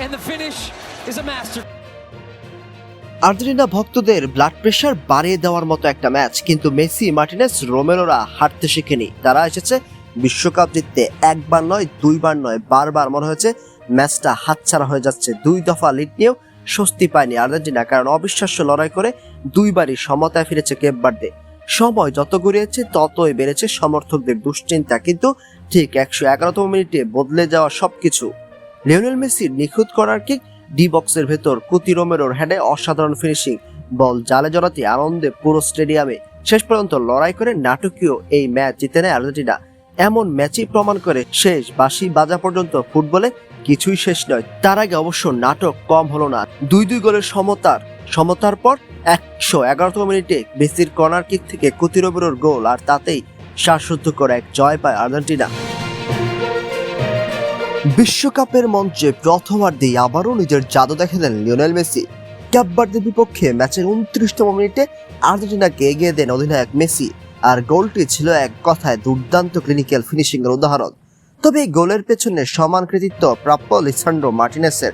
and the finish is a master. Argentina ভক্তদের blood pressure বাড়িয়ে দেওয়ার মতো একটা ম্যাচ, কিন্তু মেসি, মার্টিনেজ, রোমেরোরা হারতে শেখেনি। তারা এসেছে বিশ্বকাপ জিততে, একবার নয়, দুইবার নয়, বারবার মনে হয়েছে ম্যাচটা হাতছাড়া হয়ে যাচ্ছে। 2 দফা লিড নিয়েও স্বস্তি পায়নি আর্জেন্টিনা, কারণ অবিশ্বাস্য লড়াই করে দুইবারই সমতায় ফিরেছে কেপ ভার্দে। সময় যত গড়িয়েছে ততই বেড়েছে সমর্থকদের দুশ্চিন্তা, কিন্তু ঠিক 111তম মিনিটে বদলে যাওয়া সবকিছু। লিওনেল মেসির নিখুঁত কর্নার কিক, ডি বক্সের ভেতর কুতি রোমেরোর হেডে অসাধারণ ফিনিশিং, বল জালে জড়াতে আনন্দে পুরো স্টেডিয়ামে। শেষ পর্যন্ত লড়াই করে নাটকীয় এই ম্যাচ জিতে নেয় আর্জেন্টিনা। এমন ম্যাচই প্রমাণ করে শেষ বাঁশি বাজা পর্যন্ত ফুটবলে কিছুই শেষ নয়। তার আগে অবশ্য নাটক কম হলো না। 2-2 গোলের সমতার পর 111তম মিনিটে মেসির কর্নার কিক থেকে কুতি রোমেরোর গোল, আর তাতেই শ্বাসরুদ্ধ করে এক জয় পায় আর্জেন্টিনা। বিশ্বকাপের মঞ্চে প্রথমার্ধেই আবারও নিজের জাদু দেখালেন লিওনেল মেসি। ক্যাপ ভার্দের বিপক্ষে ম্যাচের 29তম মিনিটে আর্জেন্টিনাকে এগিয়ে দেন অধিনায়ক মেসি, আর গোলটি ছিল এক কথায় দুর্দান্ত ক্লিনিক্যাল ফিনিশিং এর উদাহরণ। তবে এই গোলের পেছনে সমান কৃতিত্ব প্রাপ্য লিসান্ড্রো মার্টিনেসের।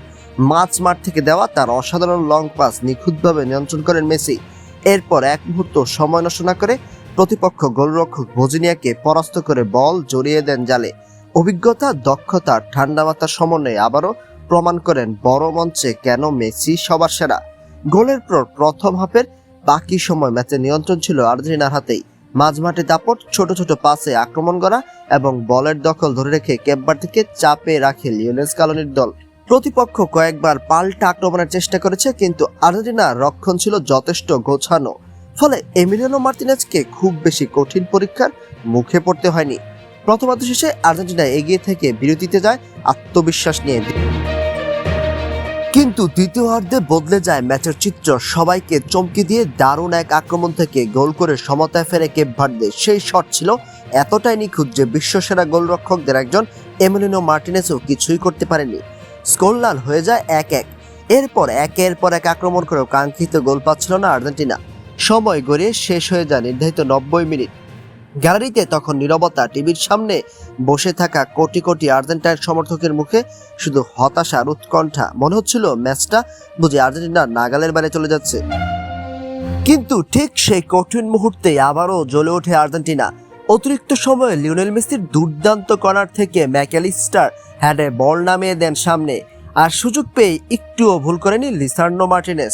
মাঠ থেকে দেওয়া তার অসাধারণ লং পাস নিখুঁতভাবে নিয়ন্ত্রণ করেন মেসি। এরপর এক মুহূর্ত সময় নষ্ট না করে প্রতিপক্ষ গোলরক্ষক বোজিনিয়াকে পরাস্ত করে বল জড়িয়ে দেন জালে। অভিজ্ঞতা, দক্ষতা, ঠান্ডা মাথার সমন্বয়ে আবারও প্রমাণ করেন বড় মঞ্চে কেন মেসি সবার সেরা। গোলের পর প্রথম হাফের বাকি সময় ম্যাচের নিয়ন্ত্রণ ছিল আর্জেন্টিনার হাতেই। মাঝমাঠে দাপট, ছোট ছোট পাসে আক্রমণ করা এবং বলের দখল ধরে রেখে কেপ ভার্দেকে চাপে রাখে লিওনেল স্কালোনির দল। প্রতিপক্ষ কয়েকবার পাল্টা আক্রমণের চেষ্টা করেছে, কিন্তু আর্জেন্টিনার রক্ষণ ছিল যথেষ্ট গোছানো। ফলে এমিলিয়ানো মার্টিনেজকে খুব বেশি কঠিন পরীক্ষার মুখে পড়তে হয়নি। প্রথমার্ধ শেষে আর্জেন্টিনা এগিয়ে থেকে বিরতিতে যায় আত্মবিশ্বাস নিয়ে, কিন্তু দ্বিতীয়ার্ধে বদলে যায় ম্যাচের চিত্র। সবাইকে চমকে দিয়ে দারুণ এক আক্রমণ থেকে গোল করে সমতায় ফেরে কেপ ভার্দে। সেই শট ছিল এতটাই নিখুঁত যে বিশ্বসেরা গোলরক্ষকদের একজন এমিলিয়ানো মার্টিনেজও কিছুই করতে পারেনি। স্কোরলাইন হয়ে যায় 1-1। এরপর একের পর এক আক্রমণ করেও কাঙ্ক্ষিত গোল পাচ্ছিল না আর্জেন্টিনা। সময় গড়িয়ে শেষ হয়ে যায় নির্ধারিত 90 মিনিট। গ্যালারিতে তখন নীরবতা। টিভির সামনে বসে থাকা কোটি কোটি আর্জেন্টাইন সমর্থকের মুখে শুধু হতাশার উৎকণ্ঠা। মনে হচ্ছিল ম্যাচটা বুঝি আর্জেন্টিনার নাগালের বাইরে চলে যাচ্ছে। কিন্তু ঠিক সেই কঠিন মুহূর্তে আবারও জ্বলে ওঠে আর্জেন্টিনা। অতিরিক্ত সময়ে লিওনেল মেসির দুর্দান্ত কর্নার থেকে ম্যাকঅ্যালিস্টার হেডে বল নামিয়ে দেন সামনে, আর সুযোগ পেয়ে একটুও ভুল করেনি লিসান্ড্রো মার্টিনেজ।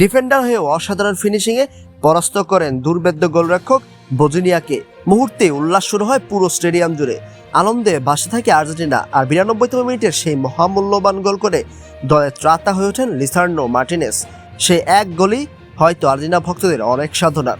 ডিফেন্ডার হয়েও অসাধারণ ফিনিশিংয়ে পরাস্ত করেন দুর্ভেদ্য গোলরক্ষক বোজিনিয়াকে। মুহূর্তে উল্লাস শুরু হয় পুরো স্টেডিয়াম জুড়ে। আনন্দে ভাসতে থাকে আর্জেন্টিনা, আর 92তম মিনিটের সেই মহামূল্যবান গোল করে দলে ত্রাতা হয়ে ওঠেন লিসান্ড্রো মার্টিনেজ। সেই এক গোলই হয়তো আর্জেন্টিনা ভক্তদের অনেক সাধনার।